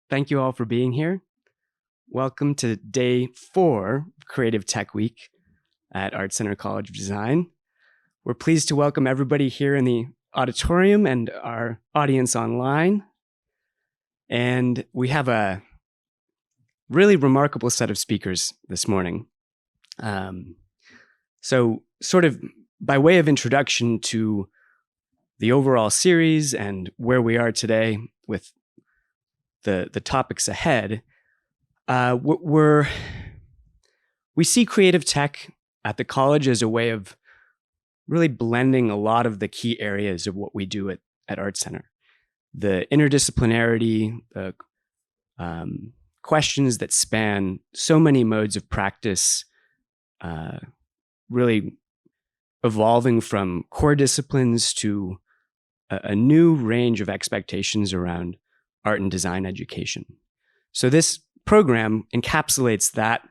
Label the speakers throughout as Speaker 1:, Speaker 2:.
Speaker 1: Thank you all for being here. Welcome to day 4 of Creative Tech Week at ArtCenter College of Design. We're pleased to welcome everybody here in the auditorium and our audience online. And we have a really remarkable set of speakers this morning. So sort of by way of introduction to the overall series and where we are today with the topics ahead, we see creative tech at the college as a way of really blending a lot of the key areas of what we do at ArtCenter. The interdisciplinarity, the questions that span so many modes of practice, really evolving from core disciplines to a new range of expectations around art and design education. So this program encapsulates that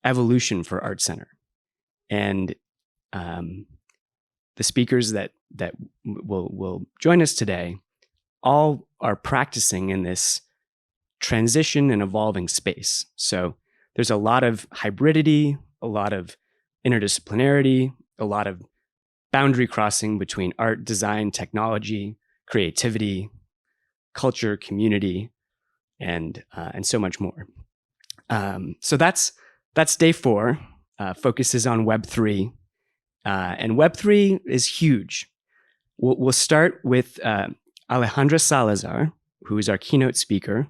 Speaker 1: evolution for ArtCenter. And the speakers that will join us today all are practicing in this transition and evolving space. So there's a lot of hybridity, a lot of interdisciplinarity, a lot of boundary crossing between art, design, technology, creativity, culture, community, and so much more. So that's day 4. Focuses on Web3, and Web3 is huge. We'll start with Alejandra Salazar, who is our keynote speaker.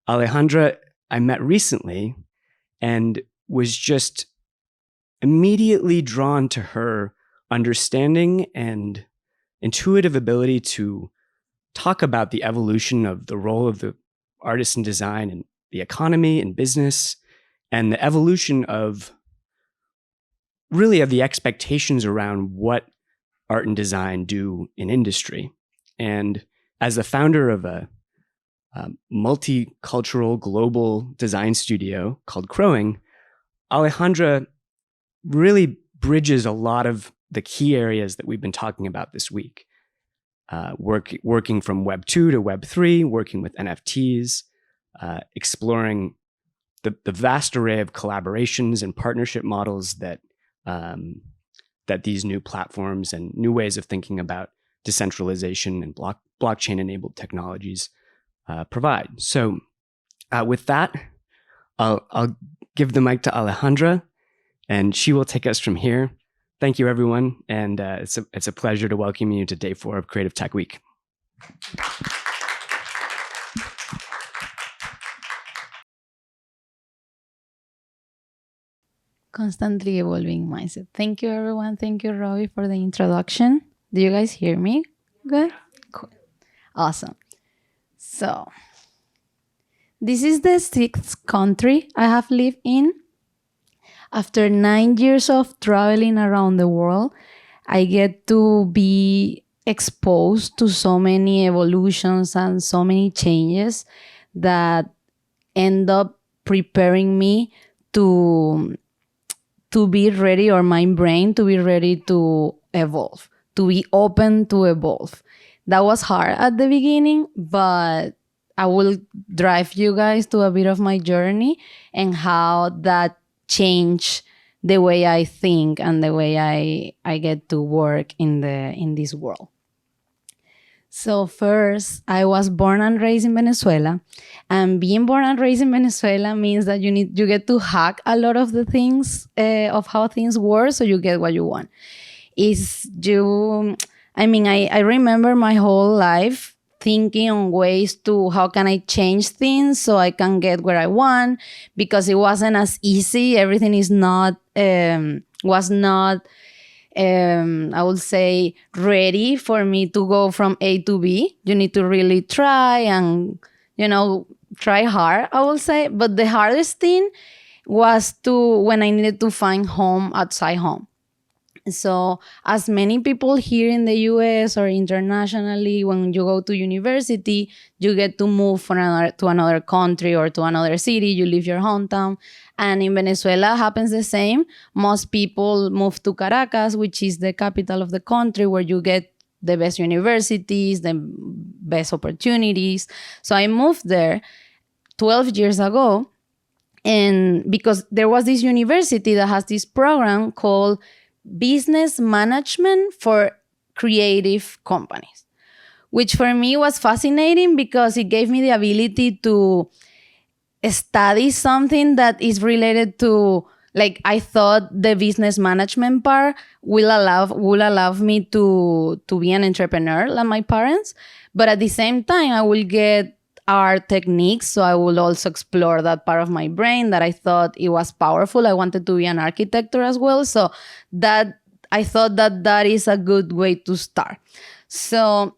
Speaker 1: Alejandra, I met recently and was just immediately drawn to her understanding and intuitive ability to talk about the evolution of the role of the artist in design and the economy and business, and the evolution of really of the expectations around what art and design do in industry. And as the founder of a multicultural global design studio called CROING, Alejandra really bridges a lot of the key areas that we've been talking about this week. Working from Web 2 to Web 3, working with NFTs, exploring the vast array of collaborations and partnership models that these new platforms and new ways of thinking about decentralization and blockchain-enabled technologies provide. So with that, I'll give the mic to Alejandra, and she will take us from here. Thank you, everyone, and it's a pleasure to welcome you to day 4 of Creative Tech Week.
Speaker 2: Constantly evolving mindset. Thank you, everyone. Thank you, Robbie, for the introduction. Do you guys hear me? Good? Cool. Awesome. So, this is the 6th country I have lived in. After 9 years of traveling around the world, I get to be exposed to so many evolutions and so many changes that end up preparing me to be ready, or my brain to be ready to evolve, to be open to evolve. That was hard at the beginning, but I will drive you guys to a bit of my journey and how that changed the way I think and the way I get to work in this world. So first, I was born and raised in Venezuela, and being born and raised in Venezuela means that you get to hack a lot of the things of how things work, so you get what you want. I remember my whole life thinking on ways to how can I change things so I can get where I want, because it wasn't as easy. Everything was not I would say ready for me to go from A to B. You need to really try and, try hard, I will say. But the hardest thing was when I needed to find home outside home. So as many people here in the US or internationally, when you go to university, you get to move to another country or to another city. You leave your hometown. And in Venezuela happens the same. Most people move to Caracas, which is the capital of the country, where you get the best universities, the best opportunities. So I moved there. 12 years ago. And because there was this university that has this program called Business Management for Creative Companies, which for me was fascinating because it gave me the ability to study something that is related to, like, I thought the business management part will allow me to be an entrepreneur like my parents. But at the same time, I will get art techniques. So I will also explore that part of my brain that I thought it was powerful. I wanted to be an architect as well. So that I thought that is a good way to start. So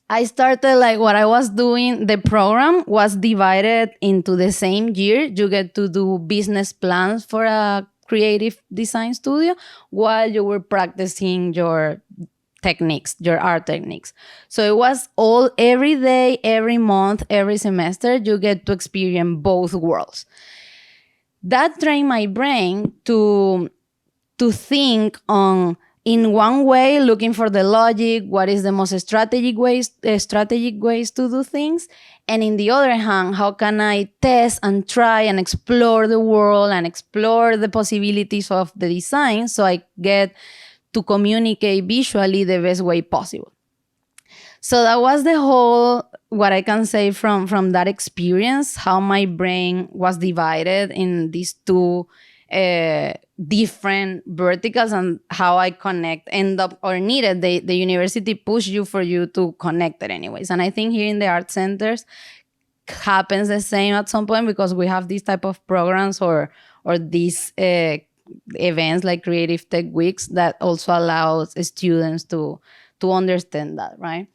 Speaker 2: I started, like, what I was doing, the program was divided into the same year. You get to do business plans for a creative design studio while you were practicing your techniques, your art techniques. So it was all every day, every month, every semester, you get to experience both worlds. That trained my brain to think on, in one way, looking for the logic, what is the most strategic ways to do things. And in the other hand, how can I test and try and explore the world and explore the possibilities of the design so I get to communicate visually the best way possible. So that was the whole, what I can say from that experience, how my brain was divided in these two different verticals and how I end up or needed. The university pushed you for you to connect it anyways. And I think here in the art centers happens the same at some point because we have these type of programs or these events like Creative Tech Weeks that also allows students to understand that, right?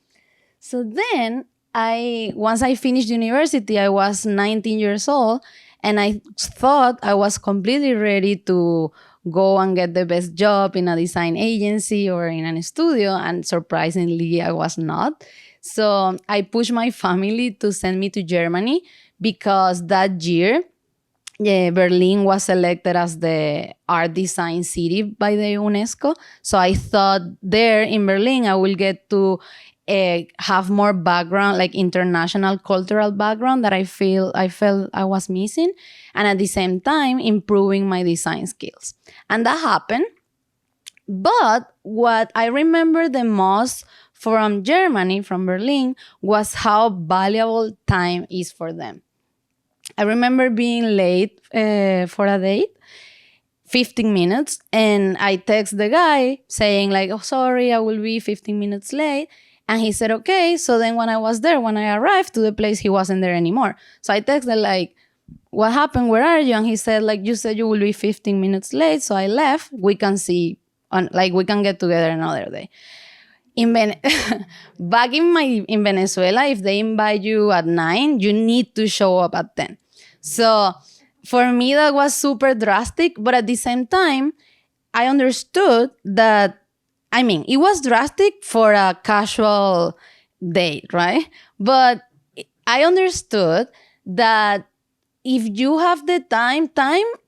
Speaker 2: So then once I finished university, I was 19 years old, and I thought I was completely ready to go and get the best job in a design agency or in a studio, and surprisingly, I was not. So I pushed my family to send me to Germany because that year, Berlin was selected as the art design city by the UNESCO. So I thought there in Berlin, I will get to have more background, like international cultural background that I felt I was missing. And at the same time, improving my design skills. And that happened. But what I remember the most from Germany, from Berlin, was how valuable time is for them. I remember being late for a date, 15 minutes, and I text the guy saying like, oh, sorry, I will be 15 minutes late. And he said, okay. So then when I arrived to the place, he wasn't there anymore. So I texted like, what happened? Where are you? And he said, like, you said you will be 15 minutes late. So I left. We can see, we can get together another day. Back in Venezuela, if they invite you at 9, you need to show up at 10. So for me, that was super drastic. But at the same time, I understood that, it was drastic for a casual date, right? But I understood that if you have the time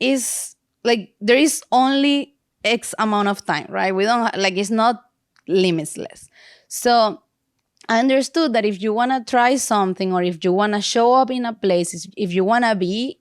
Speaker 2: is like, there is only X amount of time, right? We don't it's not limitless. So I understood that if you want to try something or if you want to show up in a place, if you want to be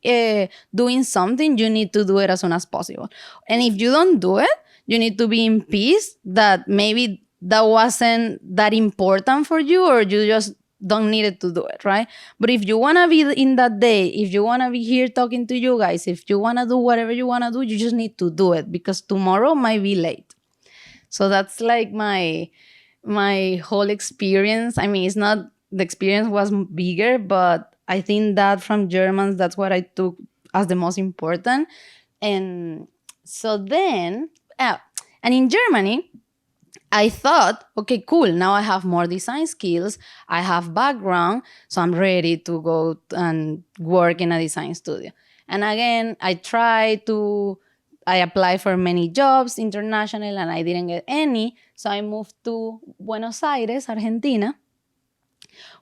Speaker 2: doing something, you need to do it as soon as possible. And if you don't do it, you need to be in peace that maybe that wasn't that important for you or you just don't need it to do it, right? But if you want to be in that day, if you want to be here talking to you guys, if you want to do whatever you want to do, you just need to do it because tomorrow might be late. So that's like my whole experience. It's not, the experience was bigger, but I think that from Germans, that's what I took as the most important. And so then, and in Germany, I thought, okay, cool. Now I have more design skills. I have background. So I'm ready to go and work in a design studio. And again, I applied for many jobs international and I didn't get any. So I moved to Buenos Aires, Argentina,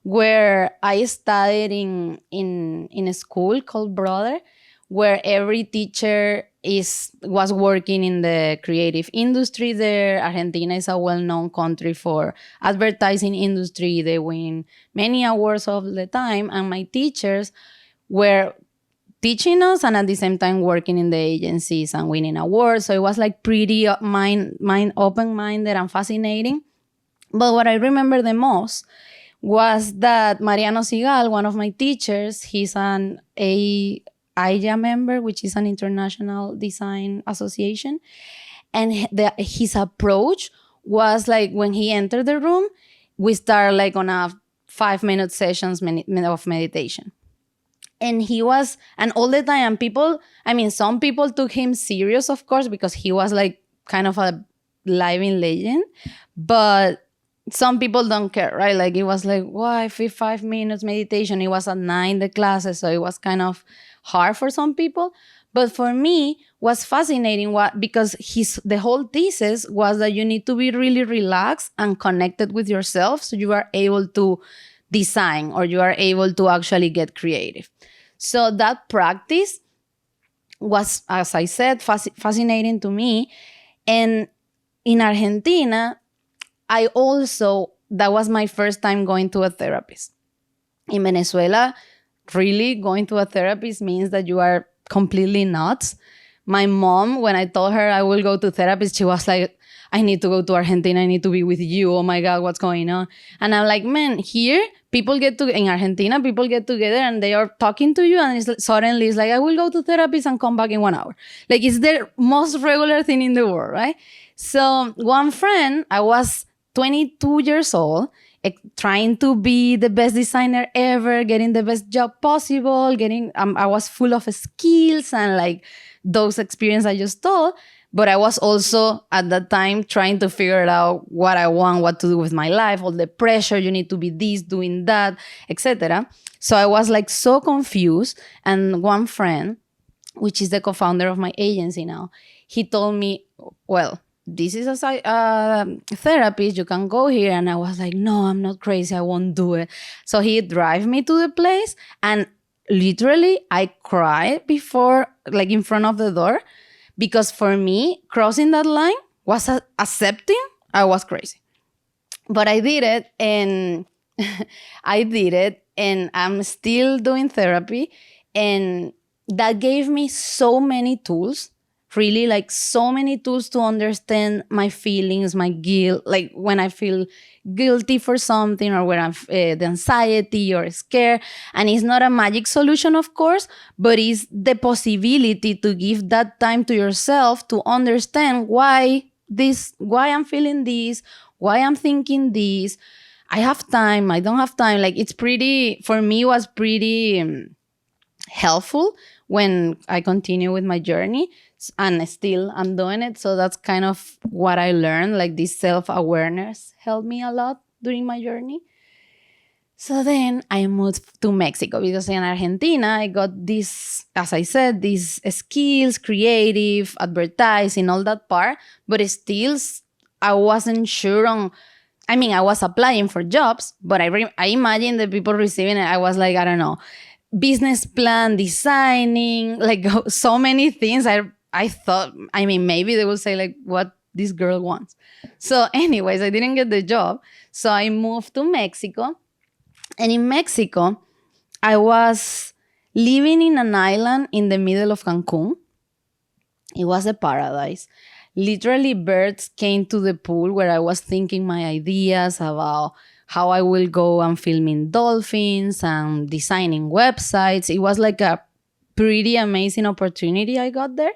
Speaker 2: where I studied in a school called Brother, where every teacher was working in the creative industry there. Argentina is a well-known country for advertising industry. They win many awards all the time. And my teachers were teaching us and at the same time working in the agencies and winning awards. So it was like pretty open-minded and fascinating. But what I remember the most was that Mariano Sigal, one of my teachers, he's an AIJA member, which is an international design association. And his approach was like when he entered the room, we start like on a 5-minute sessions of meditation. And he was, and all the time, some people took him serious, of course, because he was like kind of a living legend. But some people don't care, right? Like it was like, why 5 minutes meditation? It was at 9, the classes, so it was kind of hard for some people. But for me, was fascinating because the whole thesis was that you need to be really relaxed and connected with yourself so you are able to design or you are able to actually get creative. So that practice was, as I said, fascinating to me. And in Argentina, that was my first time going to a therapist. In Venezuela, really going to a therapist means that you are completely nuts. My mom, when I told her I will go to therapist, she was like, I need to go to Argentina. I need to be with you. Oh my God, what's going on? And I'm like, man, here, in Argentina, people get together and they are talking to you and suddenly it's like, I will go to therapist and come back in 1 hour. Like it's the most regular thing in the world, right? So one friend, I was 22 years old, trying to be the best designer ever, getting the best job possible, I was full of skills and like those experiences I just told. But I was also at that time trying to figure out what I want, what to do with my life, all the pressure, you need to be this, doing that, etc. So I was like so confused. And one friend, which is the co-founder of my agency now, he told me, well, this is a therapist, you can go here. And I was like, no, I'm not crazy, I won't do it. So he drive me to the place and literally I cried in front of the door. Because for me, crossing that line was accepting I was crazy. But I did it and I'm still doing therapy. And that gave me so many tools, really like so many tools to understand my feelings, my guilt, like when I feel guilty for something or when I'm the anxiety or scared. And it's not a magic solution, of course, but it's the possibility to give that time to yourself to understand why I'm feeling this, why I'm thinking this. I have time, I don't have time. Like for me, it was pretty helpful when I continue with my journey. And still I'm doing it. So that's kind of what I learned. Like this self-awareness helped me a lot during my journey. So then I moved to Mexico because in Argentina, I got this, as I said, these skills, creative, advertising, all that part. But still, I wasn't sure I was applying for jobs, but I imagine the people receiving it. I was like, I don't know, business plan, designing, like so many things. I thought, maybe they will say like what this girl wants. So anyways, I didn't get the job. So I moved to Mexico. And in Mexico, I was living in an island in the middle of Cancun. It was a paradise. Literally, birds came to the pool where I was thinking my ideas about how I will go and filming dolphins and designing websites. It was like a pretty amazing opportunity I got there.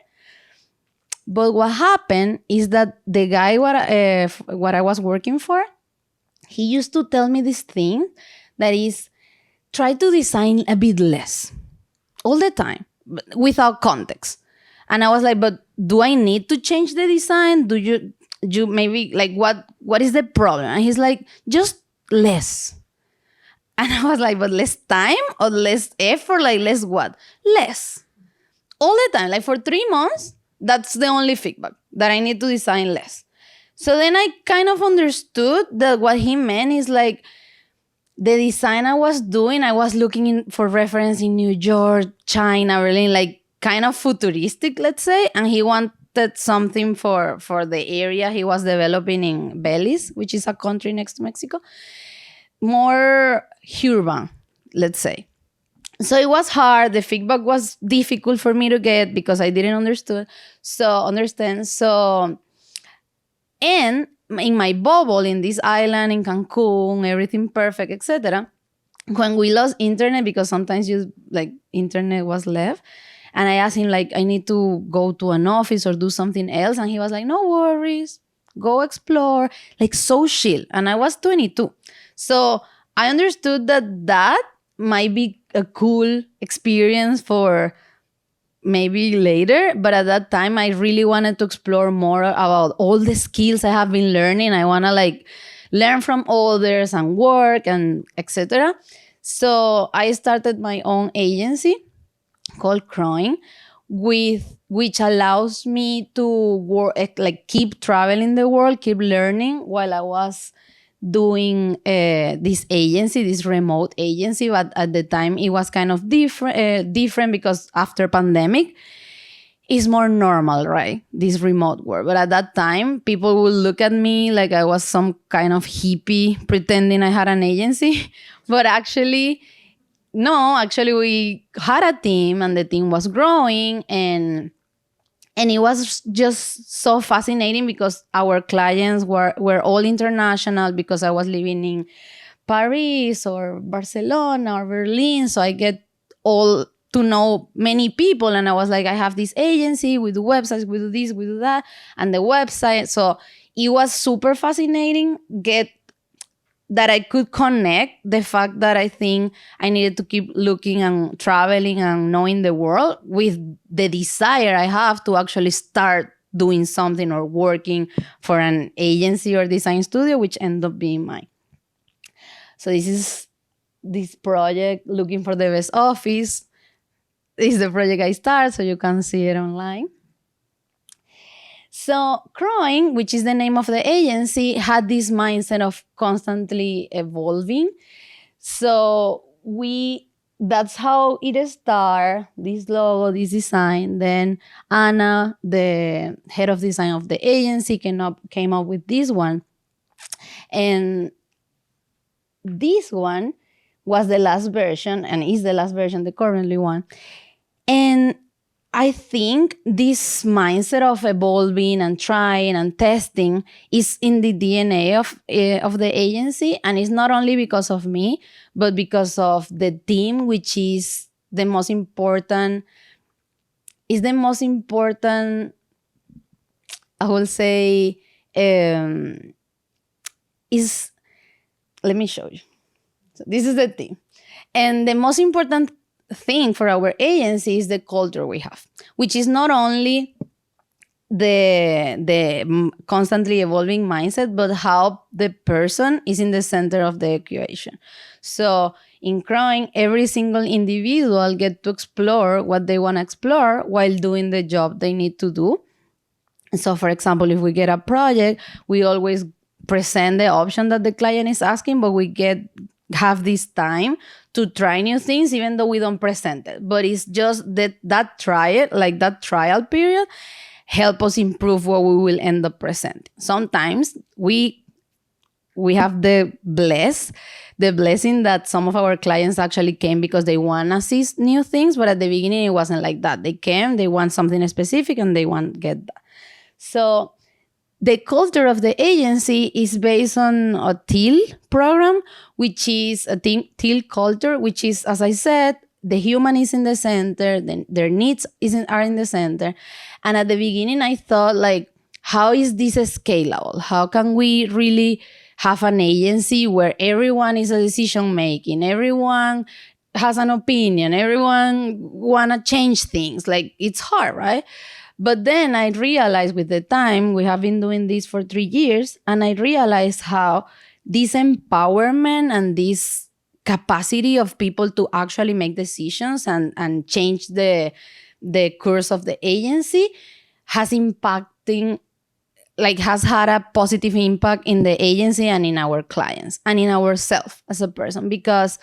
Speaker 2: But what happened is that the guy what I was working for, he used to tell me this thing that is, try to design a bit less all the time without context. And I was like, but do I need to change the design? Do you maybe like what is the problem? And he's like, just less. And I was like, but less time or less effort? Like less what? Less. All the time, like for 3 months. That's the only feedback, that I need to design less. So then I kind of understood that what he meant is like the design I was doing, I was looking for reference in New York, China, really like kind of futuristic, let's say. And he wanted something for the area he was developing in Belize, which is a country next to Mexico. More urban, let's say. So it was hard. The feedback was difficult for me to get because I didn't understand. So, and in my bubble, in this island, in Cancun, everything perfect, etc. When we lost internet, because sometimes internet was left, and I asked him, like, I need to go to an office or do something else. And he was like, no worries, go explore, like so chill. And I was 22. So I understood that might be a cool experience for maybe later. But at that time, I really wanted to explore more about all the skills I have been learning. I want to like learn from others and work and etc. So I started my own agency called CROING, which allows me to work, like keep traveling the world, keep learning while I was doing this remote agency. But at the time it was kind of different because after pandemic it's more normal, right? This remote work. But at that time, people would look at me like I was some kind of hippie pretending I had an agency. But actually, no, actually we had a team and the team was growing, and it was just so fascinating because our clients were all international, because I was living in Paris or Barcelona or Berlin. So I get all to know many people, and I was like, I have this agency, we do websites, we do this, we do that, and the website. So it was super fascinating that I could connect the fact that I think I needed to keep looking and traveling and knowing the world with the desire I have to actually start doing something or working for an agency or design studio, which ended up being mine. So this is this project, Looking for the Best Office. This is the project I started, so you can see it online. So CROING, which is the name of the agency, had this mindset of constantly evolving. So that's how it started, this logo, this design. Then Anna, the head of design of the agency, came up with this one. And this one was the last version, and is the last version, the currently one. And I think this mindset of evolving and trying and testing is in the DNA of the agency. And it's not only because of me, but because of the team, which is the most important, I will say, let me show you. So this is the team. And the most important thing for our agency is the culture we have, which is not only the constantly evolving mindset, but how the person is in the center of the equation. So in CROING, every single individual get to explore what they want to explore while doing the job they need to do. So for example, if we get a project, we always present the option that the client is asking, but we have this time to try new things, even though we don't present it. But it's just that trial period help us improve what we will end up presenting. Sometimes we have the blessing that some of our clients actually came because they want to see new things, but at the beginning it wasn't like that. They came, they want something specific, and they want to get that. So the culture of the agency is based on a TEAL program, which is a TEAL culture, which is, as I said, the human is in the center, their needs are in the center. And at the beginning, I thought, like, how is this scalable? How can we really have an agency where everyone is a decision making, everyone has an opinion, everyone want to change things? Like, it's hard, right? But then I realized with the time, we have been doing this for 3 years, and I realized how this empowerment and this capacity of people to actually make decisions and change the course of the agency has had a positive impact in the agency and in our clients and in ourselves as a person. Because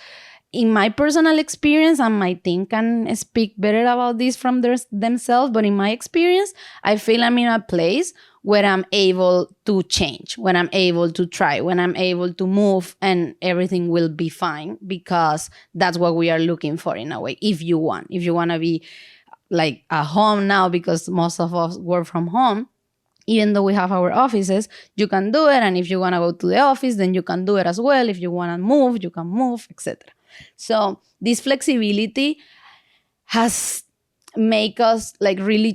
Speaker 2: in my personal experience, and my team can speak better about this from themselves, but in my experience, I feel I'm in a place when I'm able to change, when I'm able to try, when I'm able to move, and everything will be fine, because that's what we are looking for in a way. If you want to be like at home now, because most of us work from home, even though we have our offices, you can do it. And if you want to go to the office, then you can do it as well. If you want to move, you can move, etc. So this flexibility has made us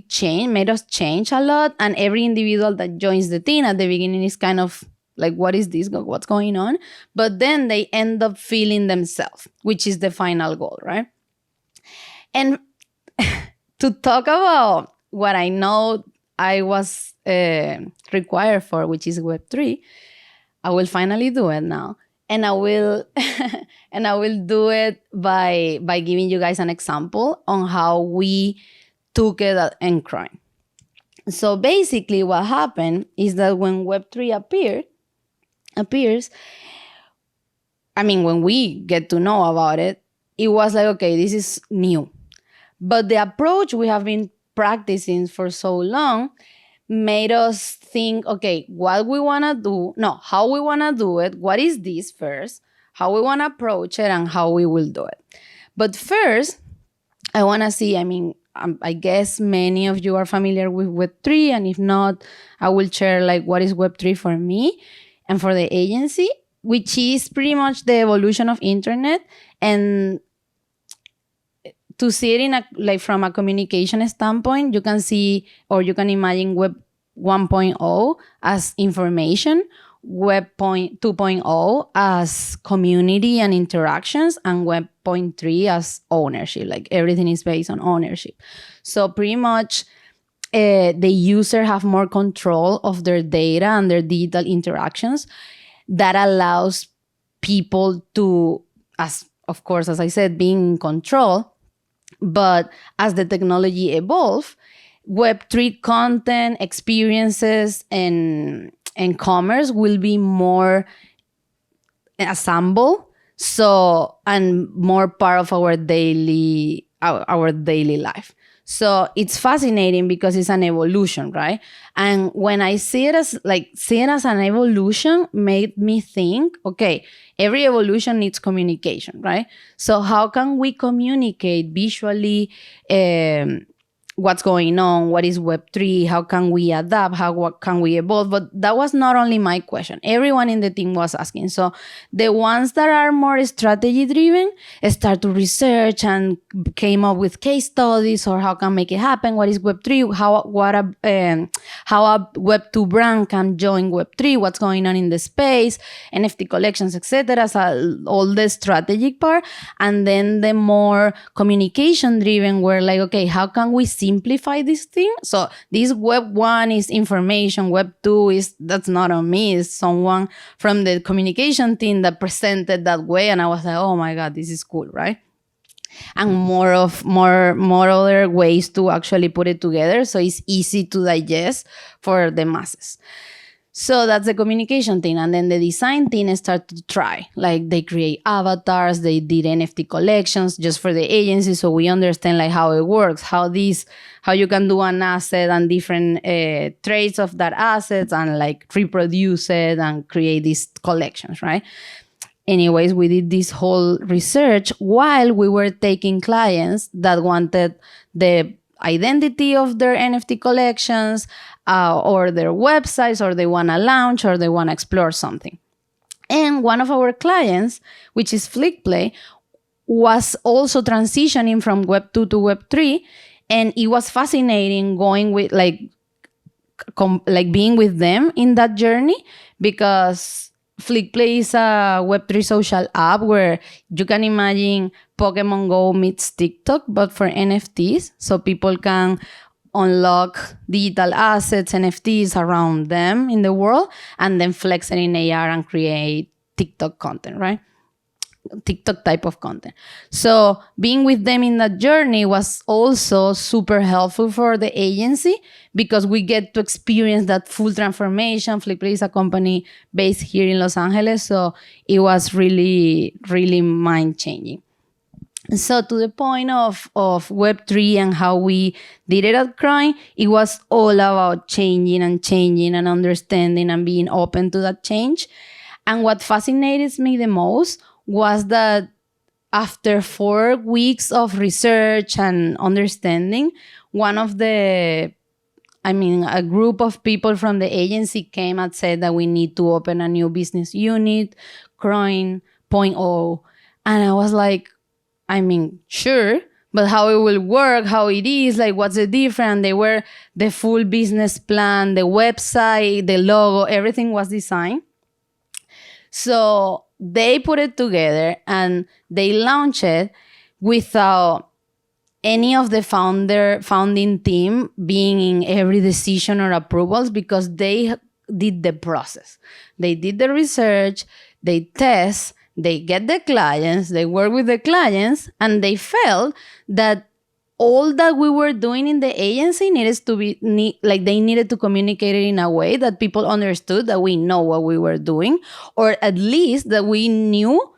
Speaker 2: change a lot. And every individual that joins the team at the beginning is kind of like, what is this? What's going on? But then they end up feeling themselves, which is the final goal, right? And to talk about what I know I was required for, which is Web3, I will finally do it now. And I will do it by giving you guys an example on how we took it in CROING. So basically what happened is that when Web3 appears, I mean, when we get to know about it, it was like, okay, this is new. But the approach we have been practicing for so long made us think, okay, how we want to do it, what is this first, how we want to approach it, and how we will do it. But first, I want to see, I mean, I guess many of you are familiar with Web3, and if not, I will share like what is Web3 for me and for the agency, which is pretty much the evolution of internet. And to see it from a communication standpoint, you can see, or you can imagine Web 1.0 as information, Web 2.0 as community and interactions, and Web 0.3 as ownership. Like everything is based on ownership. So pretty much the user have more control of their data and their digital interactions. That allows people to, of course, as I said, being in control. But as the technology evolves, Web3 content, experiences, and commerce will be more assembled, and more part of our daily life. So it's fascinating because it's an evolution, right? And when I see it as an evolution, made me think, okay, every evolution needs communication, right? So how can we communicate visually what's going on? What is Web3? How can we adapt? What can we evolve? But that was not only my question. Everyone in the team was asking. So the ones that are more strategy driven start to research and came up with case studies, or how can make it happen? What is Web3? How a Web2 brand can join Web3? What's going on in the space? NFT collections, etc. So all the strategic part. And then the more communication driven were like, okay, how can we simplify this thing? So this Web 1 is information, Web 2 that's not on me, it's someone from the communication team that presented that way, and I was like, oh my God, this is cool, right? And more other ways to actually put it together so it's easy to digest for the masses. So that's the communication team. And then the design team started to try. Like they create avatars, they did NFT collections just for the agency, so we understand like how it works, how you can do an asset and different traits of that asset and like reproduce it and create these collections, right? Anyways, we did this whole research while we were taking clients that wanted the identity of their NFT collections, or their websites, or they want to launch, or they want to explore something. And one of our clients, which is Flickplay, was also transitioning from Web 2 to Web 3. And it was fascinating going with being with them in that journey, because Flickplay is a Web3 social app where you can imagine Pokemon Go meets TikTok, but for NFTs. So people can unlock digital assets, NFTs around them in the world, and then flex it in AR and create TikTok content, right? TikTok type of content. So being with them in that journey was also super helpful for the agency, because we get to experience that full transformation. Flickplay is a company based here in Los Angeles, so it was really, really mind-changing. So to the point of Web3 and how we did it at CROING, it was all about changing and understanding and being open to that change. And what fascinated me the most was that after 4 weeks of research and understanding, a group of people from the agency came and said that we need to open a new business unit, CROING 0.0. And I was like, sure, but how it will work, how it is, like what's the difference? They were the full business plan, the website, the logo, everything was designed. So they put it together and they launched it without any of the founding team being in every decision or approvals, because they did the process. They did the research, they test, they get the clients, they work with the clients, and they felt that all that we were doing in the agency they needed to communicate it in a way that people understood that we know what we were doing, or at least that we knew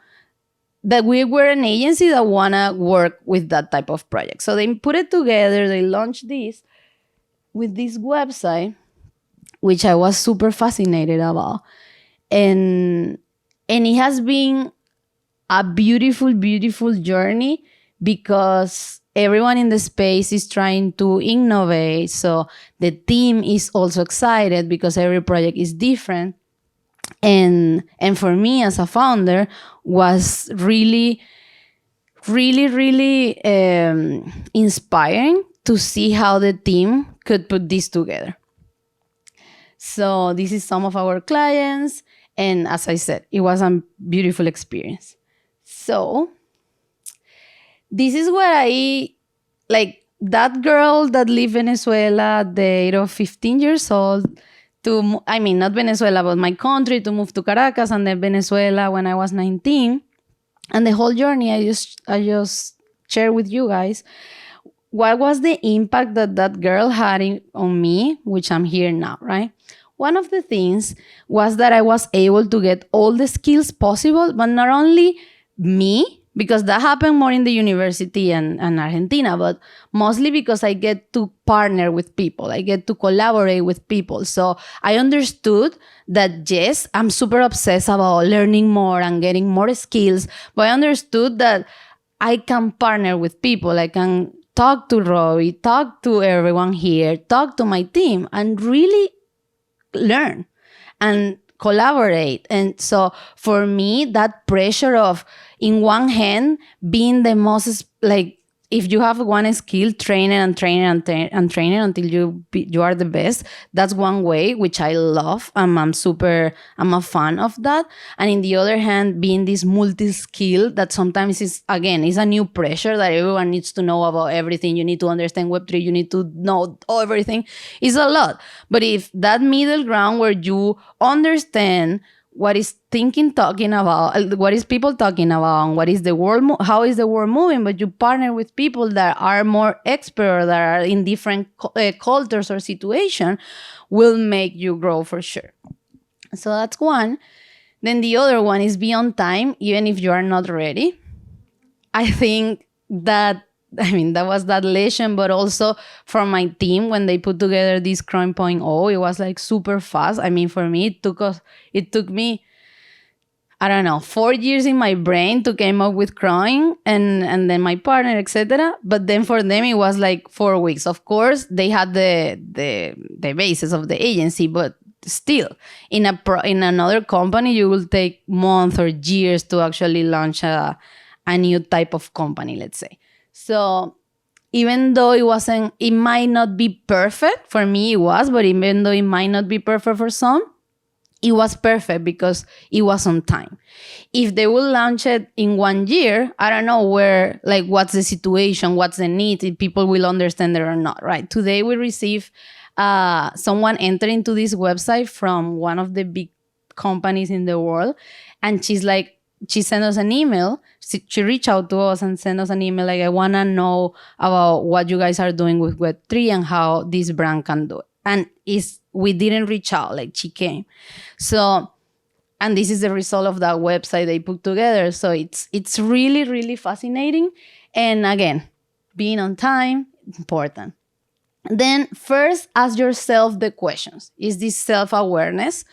Speaker 2: that we were an agency that want to work with that type of project. So they put it together, they launched this with this website, which I was super fascinated about. And it has been a beautiful, beautiful journey, because everyone in the space is trying to innovate. So the team is also excited because every project is different. And for me as a founder was really, really, really inspiring to see how the team could put this together. So this is some of our clients. And as I said, it was a beautiful experience. So this is what that girl that lived in Venezuela at the age of 15 years old, not Venezuela, but my country, to move to Caracas, and then Venezuela when I was 19. And the whole journey I just share with you guys what was the impact that girl had on me, which I'm here now, right? One of the things was that I was able to get all the skills possible, but not only me, because that happened more in the university and Argentina, but mostly because I get to partner with people. I get to collaborate with people. So I understood that, yes, I'm super obsessed about learning more and getting more skills, but I understood that I can partner with people. I can talk to Robbie, talk to everyone here, talk to my team, and really learn and collaborate. And so for me, that pressure of, in one hand, being the most, if you have one skill, train it and train it and train it until you are the best. That's one way, which I love. I'm a fan of that. And in the other hand, being this multi-skill that sometimes is a new pressure that everyone needs to know about everything. You need to understand Web3. You need to know everything. It's a lot. But if that middle ground where you understand what is talking about, what is people talking about, and what is the world, how is the world moving, but you partner with people that are more expert, that are in different cultures or situation, will make you grow for sure. So that's one. Then the other one is be on time, even if you are not ready. I think that was that lesson, but also from my team when they put together this CROING 0.0, it was super fast. For me, it took me, 4 years in my brain to come up with CROING and then my partner, etc. But then for them, it was 4 weeks. Of course, they had the basis of the agency, but still, in another company, you will take months or years to actually launch a new type of company, let's say. So even though it might not be perfect, for me it was, but even though it might not be perfect for some, it was perfect because it was on time. If they will launch it in 1 year, I don't know what's the situation, what's the need, if people will understand it or not, right? Today we receive someone entered into this website from one of the big companies in the world, and she sent us an email. She reached out to us and sent us an email I want to know about what you guys are doing with Web3 and how this brand can do it. And we didn't reach out, she came. So and this is the result of that website they put together. So it's really, really fascinating. And again, being on time, important. Then first, ask yourself the questions. Is this self-awareness?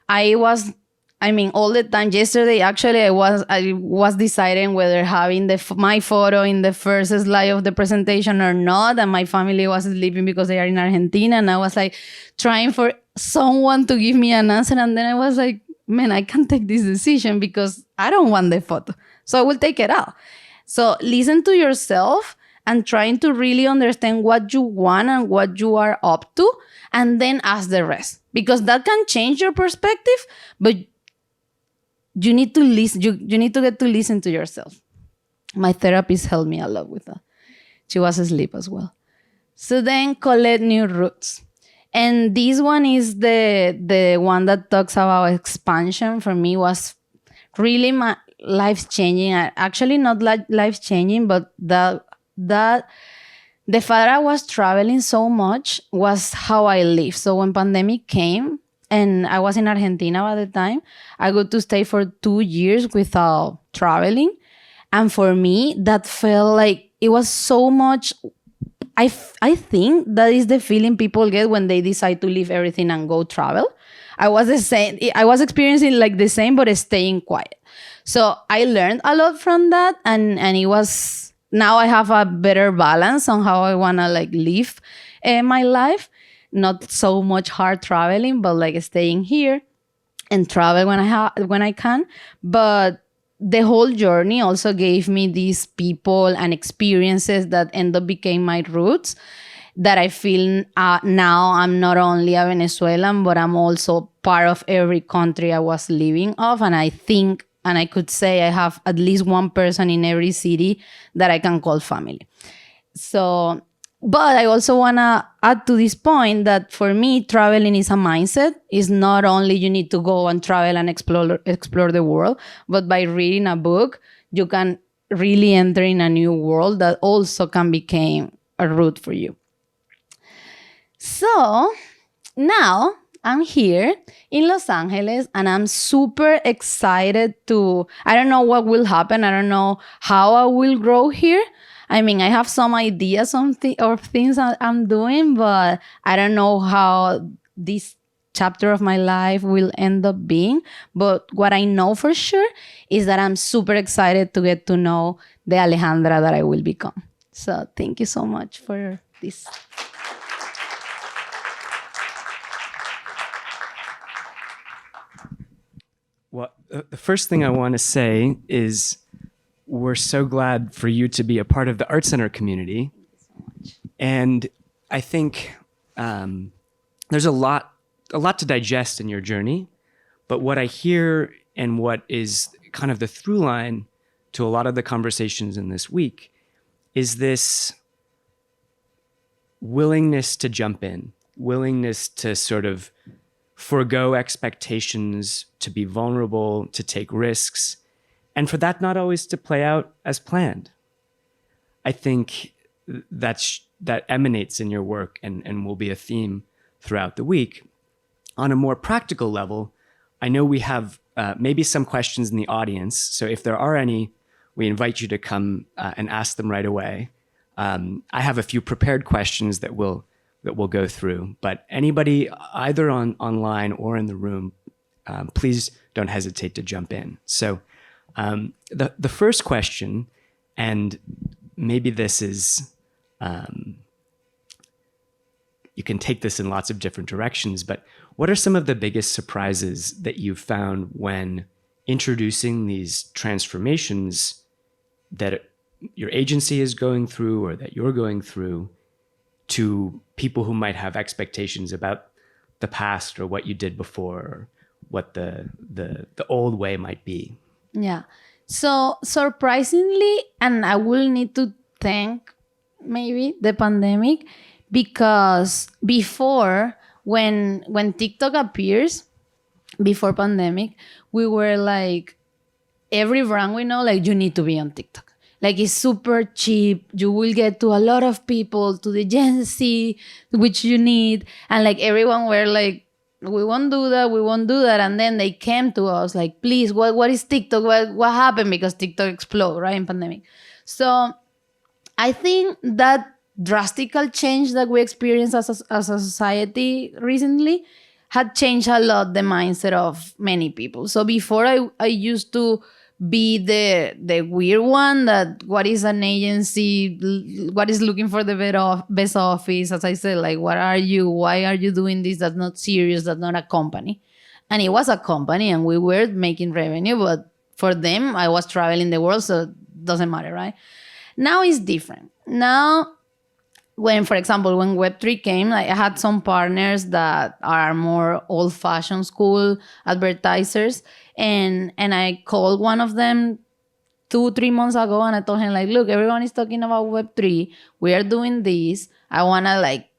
Speaker 2: All the time. Yesterday, actually, I was deciding whether having my photo in the first slide of the presentation or not, and my family was sleeping because they are in Argentina, and I was like trying for someone to give me an answer, and then I was like, man, I can't take this decision because I don't want the photo, so I will take it out. So listen to yourself and trying to really understand what you want and what you are up to, and then ask the rest, because that can change your perspective, but you need to listen. You need to get to listen to yourself. My therapist helped me a lot with that. She was asleep as well. So then collect new roots. And this one is the one that talks about expansion. For me, was really my life-changing. Actually, not life-changing, but the fact I was traveling so much was how I live. So when pandemic came, and I was in Argentina at the time, I got to stay for 2 years without traveling. And for me, that felt like it was so much. I think that is the feeling people get when they decide to leave everything and go travel. I was the same. I was experiencing like the same, but staying quiet. So I learned a lot from that. And it was, now I have a better balance on how I want to like live my life. Not so much hard traveling, but like staying here and travel when I can. But the whole journey also gave me these people and experiences that end up became my roots, that I feel now I'm not only a Venezuelan, but I'm also part of every country I was living of. And I think, and I could say I have at least one person in every city that I can call family. So, but I also want to add to this point that for me, traveling is a mindset. It's not only you need to go and travel and explore the world, but by reading a book, you can really enter in a new world that also can become a route for you. So now I'm here in Los Angeles and I'm super excited I don't know what will happen. I don't know how I will grow here. I mean, I have some ideas of things I'm doing, but I don't know how this chapter of my life will end up being. But what I know for sure is that I'm super excited to get to know the Alejandra that I will become. So thank you so much for this.
Speaker 1: Well, the first thing I want to say is we're so glad for you to be a part of the ArtCenter community.
Speaker 2: Thank you so much.
Speaker 1: And I think there's a lot to digest in your journey. But what I hear and what is kind of the through line to a lot of the conversations in this week is this willingness to jump in, willingness to sort of forego expectations, to be vulnerable, to take risks, and for that not always to play out as planned. I think that emanates in your work and will be a theme throughout the week. On a more practical level, I know we have maybe some questions in the audience. So if there are any, we invite you to come and ask them right away. I have a few prepared questions that we'll go through, but anybody either online or in the room, please don't hesitate to jump in. So the first question, and maybe this is, you can take this in lots of different directions, but what are some of the biggest surprises that you've found when introducing these transformations that your agency is going through or that you're going through to people who might have expectations about the past or what you did before or what the old way might be?
Speaker 2: Yeah. So surprisingly, and I will need to thank maybe the pandemic, because before, when TikTok appears, before pandemic, we were like, every brand we know, like, you need to be on TikTok. Like, it's super cheap. You will get to a lot of people, to the Gen Z, which you need. And like everyone were like we won't do that. And then they came to us like, please, what is TikTok? What happened? Because TikTok exploded, right, in pandemic. So I think that drastical change that we experienced as a society recently had changed a lot the mindset of many people. So before I used to be the weird one that what is an agency, what is looking for the best office, as I said, like, what are you, why are you doing this? That's not serious, that's not a company. And it was a company and we were making revenue, but for them I was traveling the world, so it doesn't matter, right? Now it's different. Now, for example, when Web3 came, I had some partners that are more old-fashioned school advertisers, and I called one of them 2-3 months ago, and I told him, like, look, everyone is talking about Web3. We are doing this. I want to, like,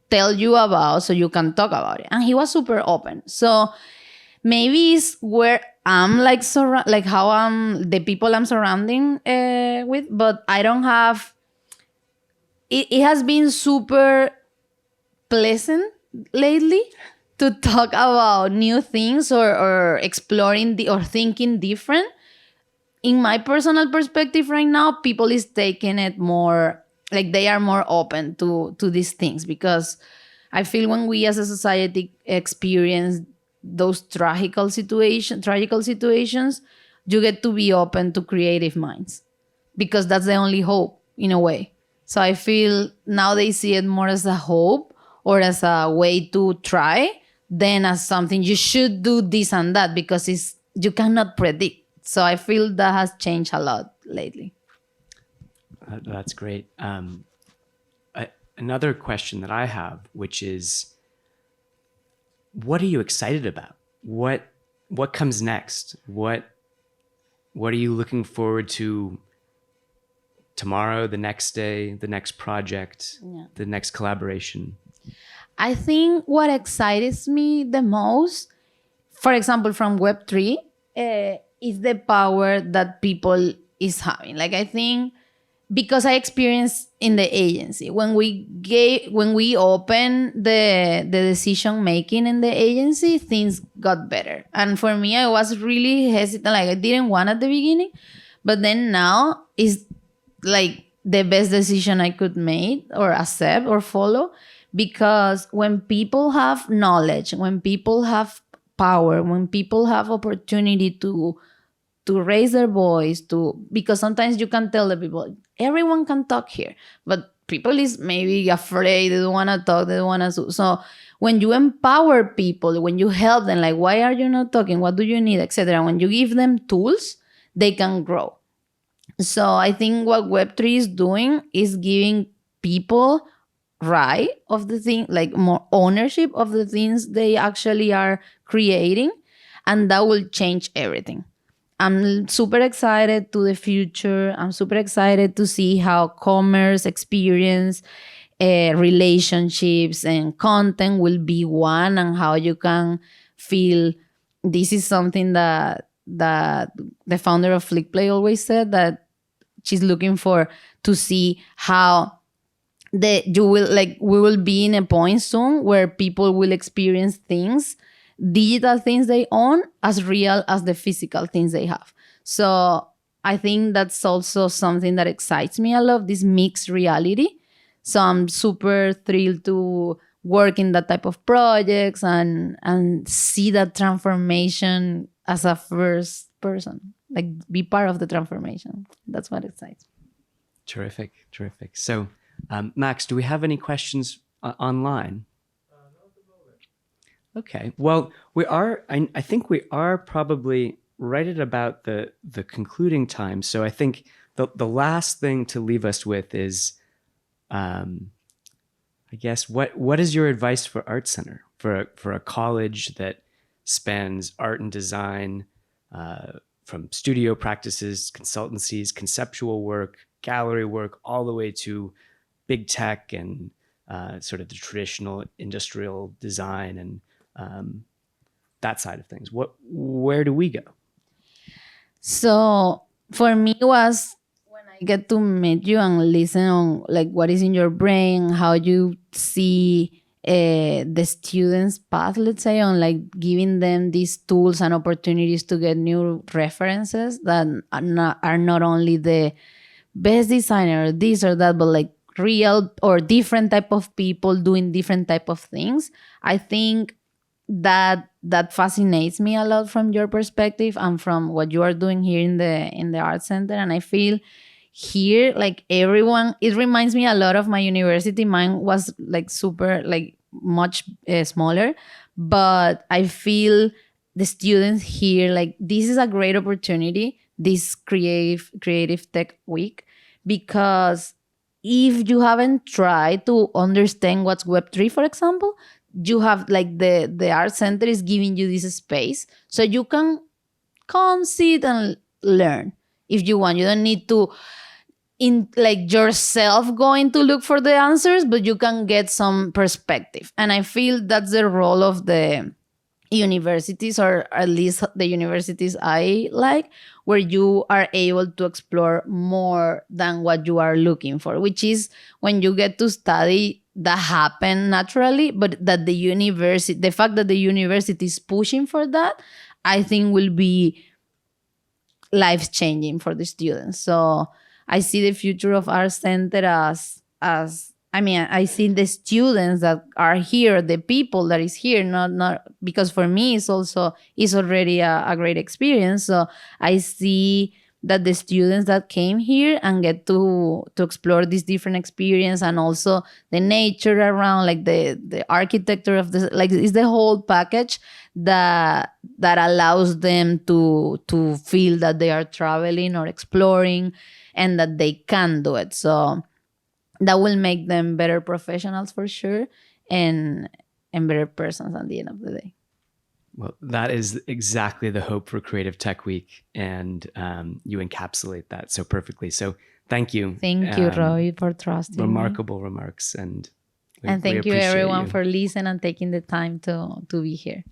Speaker 2: tell you about so you can talk about it. And he was super open. So maybe it's where I'm like how I'm the people I'm surrounding with, but I don't have. It has been super pleasant lately to talk about new things or exploring or thinking different. In my personal perspective right now, people is taking it more, like they are more open to these things, because I feel when we as a society experience those tragical situations, you get to be open to creative minds, because that's the only hope in a way. So I feel now they see it more as a hope or as a way to try than as something you should do this and that, because you cannot predict. So I feel that has changed a lot lately.
Speaker 1: That's great. Another question that I have, which is, what are you excited about? What comes next? What are you looking forward to tomorrow, the next day, the next project, the next collaboration?
Speaker 2: I think what excites me the most, for example, from Web3, is the power that people is having. Like, I think, because I experienced in the agency, when we opened the decision making in the agency, things got better. And for me, I was really hesitant. Like, I didn't want at the beginning, but then now is like the best decision I could make or accept or follow, because when people have knowledge, when people have power, when people have opportunity to raise their voice, because sometimes you can tell the people, everyone can talk here, but people is maybe afraid, they don't want to talk, they don't want to. So when you empower people, when you help them, like, why are you not talking? What do you need, etc. When you give them tools, they can grow. So I think what Web3 is doing is giving people right of the thing, like more ownership of the things they actually are creating, and that will change everything. I'm super excited to the future. I'm super excited to see how commerce, experience, relationships, and content will be one, and how you can feel. This is something that the founder of FlickPlay always said, that she's looking to see how we will be in a point soon where people will experience things, digital things they own, as real as the physical things they have. So I think that's also something that excites me a lot, this mixed reality. So I'm super thrilled to work in that type of projects and see that transformation as a first person, like be part of the transformation. That's what excites me.
Speaker 1: Terrific. So, Max, do we have any questions online? Okay. Well, we are. I think we are probably right at about the concluding time. So I think the last thing to leave us with is, I guess, what is your advice for ArtCenter, for a college that spans art and design, from studio practices, consultancies, conceptual work, gallery work, all the way to big tech and sort of the traditional industrial design and that side of things. Where do we go?
Speaker 2: So for me was when I get to meet you and listen on like what is in your brain, how you see the students' path, let's say, on like giving them these tools and opportunities to get new references that are not only the best designer or this or that, but like real or different type of people doing different type of things. I think that fascinates me a lot from your perspective and from what you are doing here in the ArtCenter. And I feel here, like everyone, it reminds me a lot of my university. Mine was like super, like much smaller, but I feel the students here, like this is a great opportunity, this creative tech week, because if you haven't tried to understand what's Web3, for example, you have like the ArtCenter is giving you this space so you can come sit and learn if you want. You don't need to like yourself going to look for the answers, but you can get some perspective. And I feel that's the role of the universities, or at least the universities I like, where you are able to explore more than what you are looking for, which is when you get to study that happen naturally, but that the fact that the university is pushing for that, I think will be life-changing for the students. So I see the future of ArtCenter as I mean, I see the students that are here, the people that is here, not because for me it's already a great experience. So I see that the students that came here and get to explore this different experience, and also the nature around, like the architecture of the, like it's the whole package that allows them to feel that they are traveling or exploring and that they can do it. So that will make them better professionals for sure, and better persons at the end of the day.
Speaker 1: Well, that is exactly the hope for Creative Tech Week, and you encapsulate that so perfectly. So thank you.
Speaker 2: Thank you, Robbie, for trusting
Speaker 1: remarkable remarks, and
Speaker 2: thank you everyone for listening and taking the time to be here.